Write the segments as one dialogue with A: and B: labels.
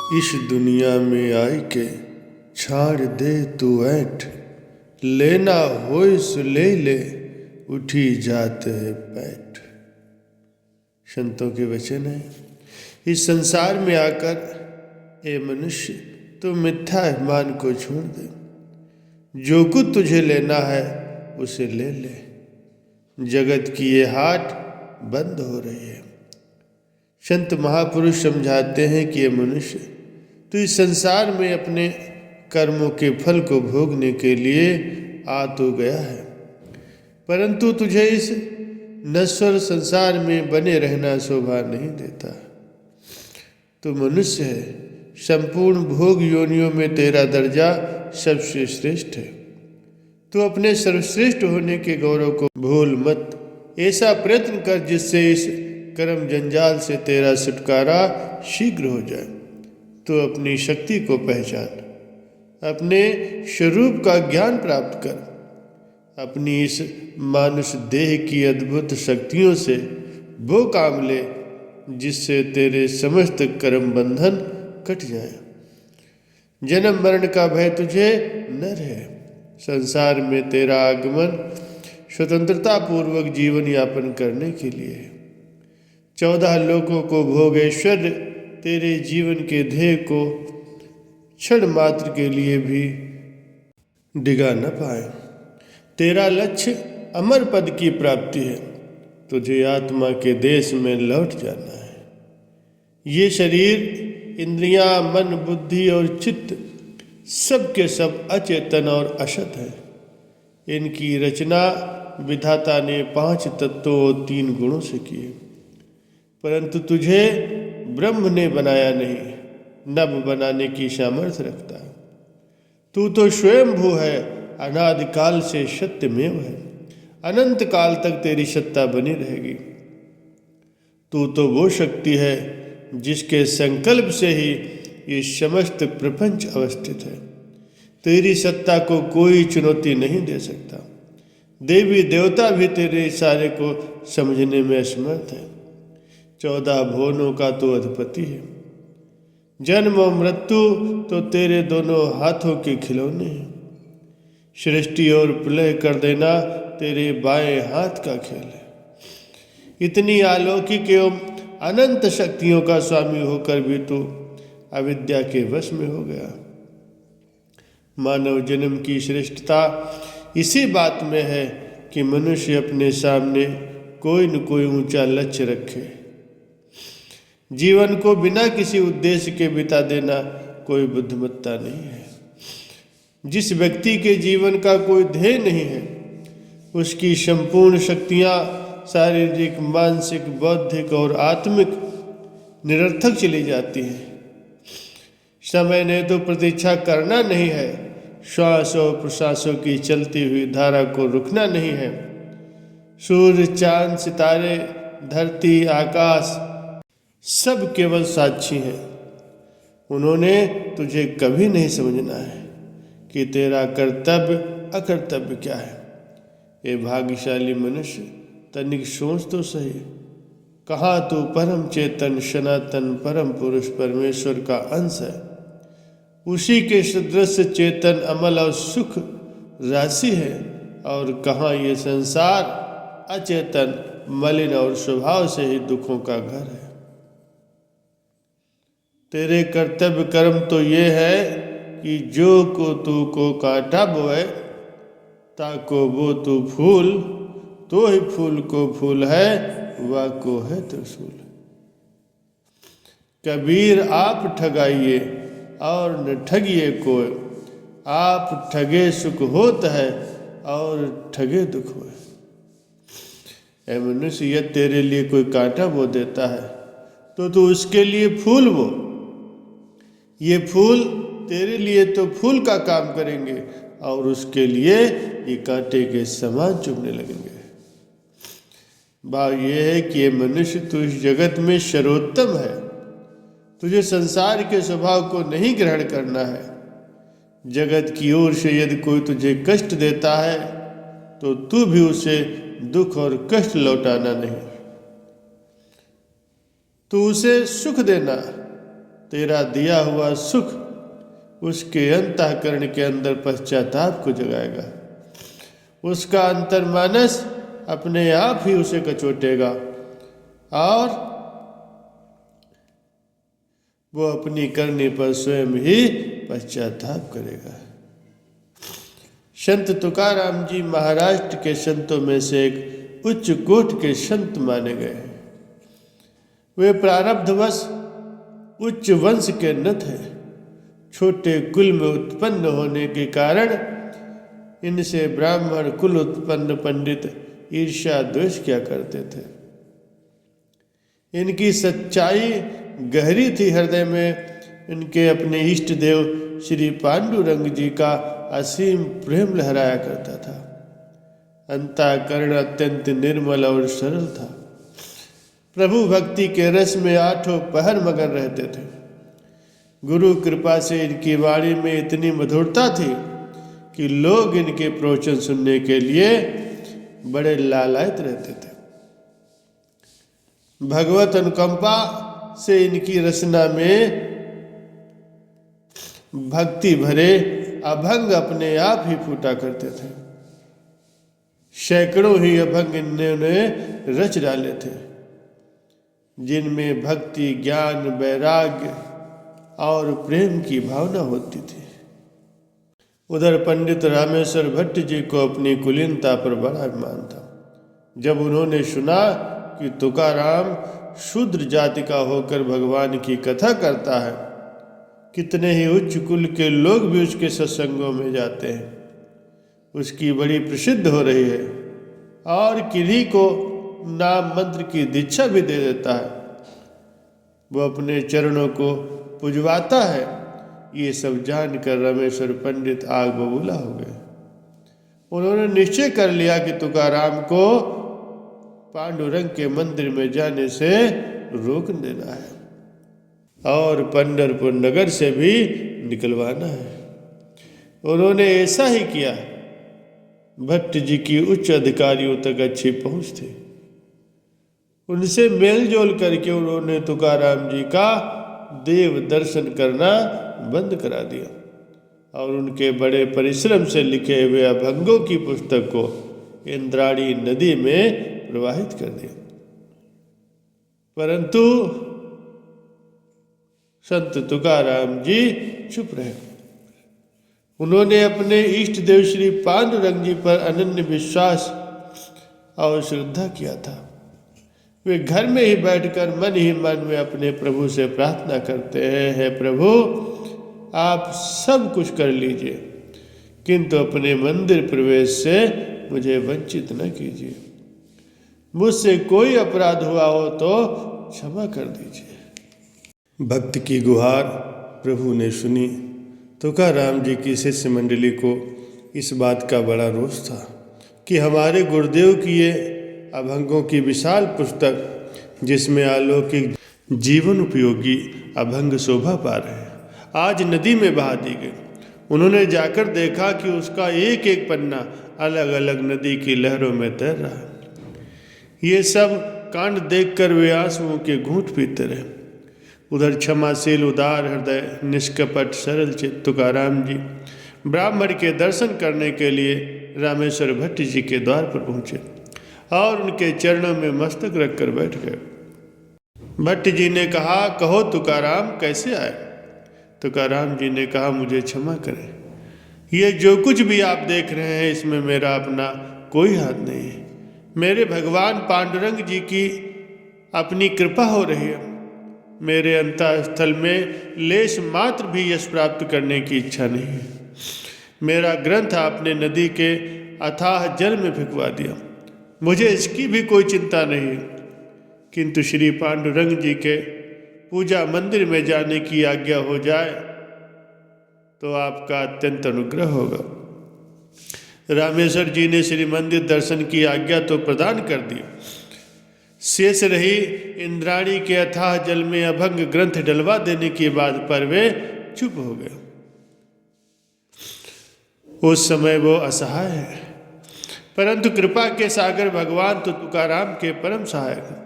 A: इस दुनिया में आई के छाड़ दे तू ऐठ, लेना होय सो ले ले, उठी जाते है पैठ। संतों के वचन है। इस संसार में आकर ए मनुष्य तू मिथ्या अभिमान को छोड़ दे, जो कुछ तुझे लेना है उसे ले ले। जगत की ये हाट बंद हो रही है। संत महापुरुष समझाते हैं कि ये मनुष्य तू इस संसार में अपने कर्मों के फल को भोगने के लिए आ तो गया है, परंतु तुझे इस नश्वर संसार में बने रहना शोभा नहीं देता। तू मनुष्य है, संपूर्ण भोग योनियों में तेरा दर्जा सबसे श्रेष्ठ है। तू अपने सर्वश्रेष्ठ होने के गौरव को भूल मत। ऐसा प्रयत्न कर जिससे इस कर्म जंजाल से तेरा छुटकारा शीघ्र हो जाए। तू अपनी शक्ति को पहचान, अपने स्वरूप का ज्ञान प्राप्त कर। अपनी इस मानुष देह की अद्भुत शक्तियों से वो काम ले जिससे तेरे समस्त कर्म बंधन कट जाए। जन्म मरण का भय तुझे न रहे। संसार में तेरा आगमन स्वतंत्रता पूर्वक जीवन यापन करने के लिए है। 14 लोकों को भोग ऐश्वर्य तेरे जीवन के ध्येय को क्षण मात्र के लिए भी डिगा न पाए। तेरा लक्ष्य अमर पद की प्राप्ति है। तुझे आत्मा के देश में लौट जाना है। ये शरीर, इंद्रियां, मन, बुद्धि और चित्त सब के सब अचेतन और असत है। इनकी रचना विधाता ने 5 तत्वों और 3 गुणों से की है, परंतु तुझे ब्रह्म ने बनाया नहीं, नभ बनाने की सामर्थ्य रखता है। तू तो स्वयंभू है, अनादिकाल से सत्यमेव है। अनंत काल तक तेरी सत्ता बनी रहेगी। तू तो वो शक्ति है जिसके संकल्प से ही ये समस्त प्रपंच अवस्थित है। तेरी सत्ता को कोई चुनौती नहीं दे सकता। देवी देवता भी तेरे इशारे को समझने में असमर्थ है। 14 भुवनों का तो अधिपति है। जन्म और मृत्यु तो तेरे दोनों हाथों के खिलौने हैं। सृष्टि और प्रलय कर देना तेरे बाएं हाथ का खेल है। इतनी अलौकिक एवं अनंत शक्तियों का स्वामी होकर भी तू अविद्या के वश में हो गया। मानव जन्म की श्रेष्ठता इसी बात में है कि मनुष्य अपने सामने कोई न कोई ऊंचा लक्ष्य रखे। जीवन को बिना किसी उद्देश्य के बिता देना कोई बुद्धिमत्ता नहीं है। जिस व्यक्ति के जीवन का कोई ध्येय नहीं है, उसकी संपूर्ण शक्तियां शारीरिक, मानसिक, बौद्धिक और आत्मिक निरर्थक चली जाती हैं। समय ने तो प्रतीक्षा करना नहीं है। श्वास और प्रश्वासों की चलती हुई धारा को रुकना नहीं है। सूर्य, चांद, सितारे, धरती, आकाश सब केवल साक्षी हैं। उन्होंने तुझे कभी नहीं समझना है कि तेरा कर्तव्य अकर्तव्य क्या है। ये भाग्यशाली मनुष्य, तनिक सोच तो सही। कहाँ तू परम चेतन, सनातन परम पुरुष परमेश्वर का अंश है। उसी के सदृश चेतन, अमल और सुख राशि है। और कहाँ ये संसार अचेतन, मलिन और स्वभाव से ही दुखों का घर है। तेरे कर्तव्य कर्म तो ये है कि जो को तू को कांटा बोए, ताको वो तू फूल, तो ही फूल को फूल है, वा को है त्रिशूल। कबीर आप ठगाइए और न ठगिए कोई, आप ठगे सुख होत है और ठगे दुख होए। ऐ मनुष्य, यदि तेरे लिए कोई कांटा बो देता है तो तू उसके लिए फूल बो। ये फूल तेरे लिए तो फूल का काम करेंगे और उसके लिए ये कांटे के समान चुभने लगेंगे। बात यह है कि ये मनुष्य तू इस जगत में सर्वोत्तम है। तुझे संसार के स्वभाव को नहीं ग्रहण करना है। जगत की ओर से यदि कोई तुझे कष्ट देता है तो तू भी उसे दुख और कष्ट लौटाना नहीं, तू उसे सुख देना। तेरा दिया हुआ सुख उसके अंतःकरण के अंदर पश्चाताप को जगाएगा। उसका अंतर्मानस अपने आप ही उसे कचोटेगा और वो अपनी करनी पर स्वयं ही पश्चाताप करेगा। संत तुकाराम जी महाराष्ट्र के संतों में से एक उच्च कोटि के संत माने गए हैं। वे प्रारब्धवश उच्च वंश के न थे। छोटे कुल में उत्पन्न होने के कारण इनसे ब्राह्मण कुल उत्पन्न पंडित ईर्ष्या द्वेष किया करते थे। इनकी सच्चाई गहरी थी। हृदय में इनके अपने इष्ट देव श्री पांडुरंग जी का असीम प्रेम लहराया करता था। अंतःकरण अत्यंत निर्मल और सरल था। प्रभु भक्ति के रस में आठों पहर मगन रहते थे। गुरु कृपा से इनकी वाणी में इतनी मधुरता थी कि लोग इनके प्रवचन सुनने के लिए बड़े लालायित रहते थे। भगवत अनुकंपा से इनकी रचना में भक्ति भरे अभंग अपने आप ही फूटा करते थे। सैकड़ों ही अभंग इन्होंने रच डाले थे, जिनमें भक्ति, ज्ञान, वैराग्य और प्रेम की भावना होती थी। उधर पंडित रामेश्वर भट्ट जी को अपनी कुलीनता पर बड़ा अभिमान था। जब उन्होंने सुना कि तुकाराम शूद्र जाति का होकर भगवान की कथा करता है, कितने ही उच्च कुल के लोग भी उसके सत्संगों में जाते हैं, उसकी बड़ी प्रसिद्ध हो रही है और किन्हीं को नाम मंत्र की दीक्षा भी दे देता है, वो अपने चरणों को पुजवाता है, ये सब जानकर रामेश्वर पंडित आग बबूला हो गए। उन्होंने निश्चय कर लिया कि तुकाराम को पांडुरंग के मंदिर में जाने से रोक देना है और पंढरपुर नगर से भी निकलवाना है। उन्होंने ऐसा ही किया। भट्ट जी की उच्च अधिकारियों तक अच्छी पहुंच थी। उनसे मेलजोल करके उन्होंने तुकाराम जी का देव दर्शन करना बंद करा दिया और उनके बड़े परिश्रम से लिखे हुए अभंगों की पुस्तक को इंद्राणी नदी में प्रवाहित कर दिया। परंतु संत तुकाराम जी चुप रहे। उन्होंने अपने इष्ट देव श्री पांडुरंग जी पर अनन्य विश्वास और श्रद्धा किया था। वे घर में ही बैठकर मन ही मन में अपने प्रभु से प्रार्थना करते हैं, हे प्रभु, आप सब कुछ कर लीजिए, किंतु अपने मंदिर प्रवेश से मुझे वंचित न कीजिए। मुझसे कोई अपराध हुआ हो तो क्षमा कर दीजिए। भक्त की गुहार प्रभु ने सुनी। तुकाराम जी की शिष्य मंडली को इस बात का बड़ा रोष था कि हमारे गुरुदेव की ये अभंगों की विशाल पुस्तक, जिसमें अलौकिक जीवन उपयोगी अभंग शोभा पा रहे हैं, आज नदी में बहा दी गई। उन्होंने जाकर देखा कि उसका एक एक पन्ना अलग अलग नदी की लहरों में तैर रहा है। ये सब कांड देखकर वे आंसुओं के घूंट पीते रहे। उधर क्षमाशील, उदार हृदय, निष्कपट, सरल चित्त तुकाराम जी ब्राह्मण के दर्शन करने के लिए रामेश्वर भट्ट जी के द्वार पर पहुंचे और उनके चरणों में मस्तक रखकर बैठ गए। भट्ट जी ने कहा, कहो तुकाराम, कैसे आए? तुकाराम जी ने कहा, मुझे क्षमा करें, ये जो कुछ भी आप देख रहे हैं इसमें मेरा अपना कोई हाथ नहीं है। मेरे भगवान पांडुरंग जी की अपनी कृपा हो रही है। मेरे अंतःस्थल में लेश मात्र भी यश प्राप्त करने की इच्छा नहीं है। मेरा ग्रंथ आपने नदी के अथाह जल में फेंकवा दिया, मुझे इसकी भी कोई चिंता नहीं है, किंतु श्री पांडुरंग जी के पूजा मंदिर में जाने की आज्ञा हो जाए तो आपका अत्यंत अनुग्रह होगा। रामेश्वर जी ने श्री मंदिर दर्शन की आज्ञा तो प्रदान कर दी, शेष रही इंद्राणी के अथाह जल में अभंग ग्रंथ डलवा देने की बात पर वे चुप हो गए। उस समय वो असहाय है, परंतु कृपा के सागर भगवान तो तुकाराम के परम सहायक हैं।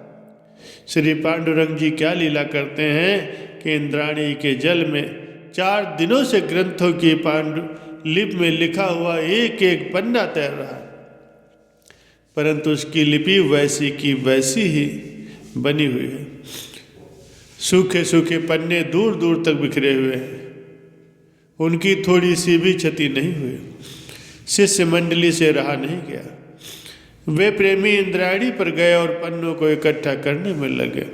A: श्री पांडुरंग जी क्या लीला करते हैं कि इंद्राणी के जल में 4 दिनों से ग्रंथों की पांडुलिपि में लिखा हुआ एक एक पन्ना तैर रहा है, परंतु उसकी लिपि वैसी की वैसी ही बनी हुई है। सूखे सूखे पन्ने दूर दूर तक बिखरे हुए हैं, उनकी थोड़ी सी भी क्षति नहीं हुई। शिष्य मंडली से रहा नहीं गया। वे प्रेमी इंद्रायणी पर गए और पन्नों को इकट्ठा करने में लगे।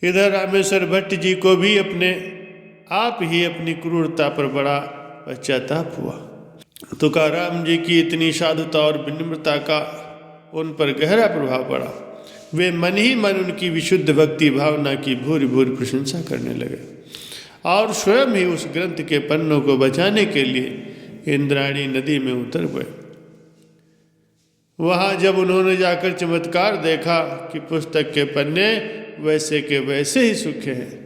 A: इधर रामेश्वर भट्ट जी को भी अपने आप ही अपनी क्रूरता पर बड़ा पश्चाताप हुआ। तुकाराम जी की इतनी साधुता और विनम्रता का उन पर गहरा प्रभाव पड़ा। वे मन ही मन उनकी विशुद्ध भक्ति भावना की भूरि भूरि प्रशंसा करने लगे और स्वयं ही उस ग्रंथ के पन्नों को बचाने के लिए इंद्रायणी नदी में उतर गए। वहाँ जब उन्होंने जाकर चमत्कार देखा कि पुस्तक के पन्ने वैसे के वैसे ही सूखे हैं,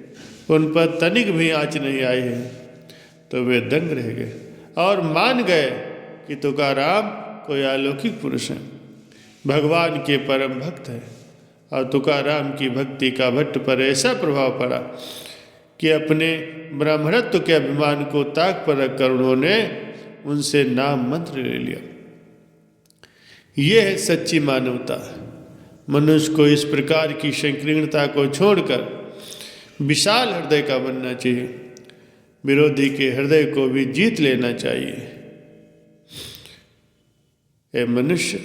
A: उन पर तनिक भी आँच नहीं आई है, तो वे दंग रह गए और मान गए कि तुकाराम कोई अलौकिक पुरुष है, भगवान के परम भक्त है। और तुकाराम की भक्ति का भट्ट पर ऐसा प्रभाव पड़ा कि अपने ब्राह्मणत्व के अभिमान को ताक पर रखकर उन्होंने उनसे नाम मंत्र ले लिया। यह है सच्ची मानवता। मनुष्य को इस प्रकार की संकीर्णता को छोड़कर विशाल हृदय का बनना चाहिए, विरोधी के हृदय को भी जीत लेना चाहिए। ए मनुष्य,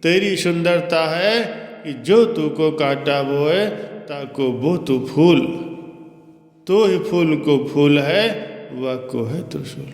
A: तेरी सुंदरता है कि जो तू को काटा वो है, ताको वो तू फूल, तो ही फूल को फूल है, वह को है त्रिशूल।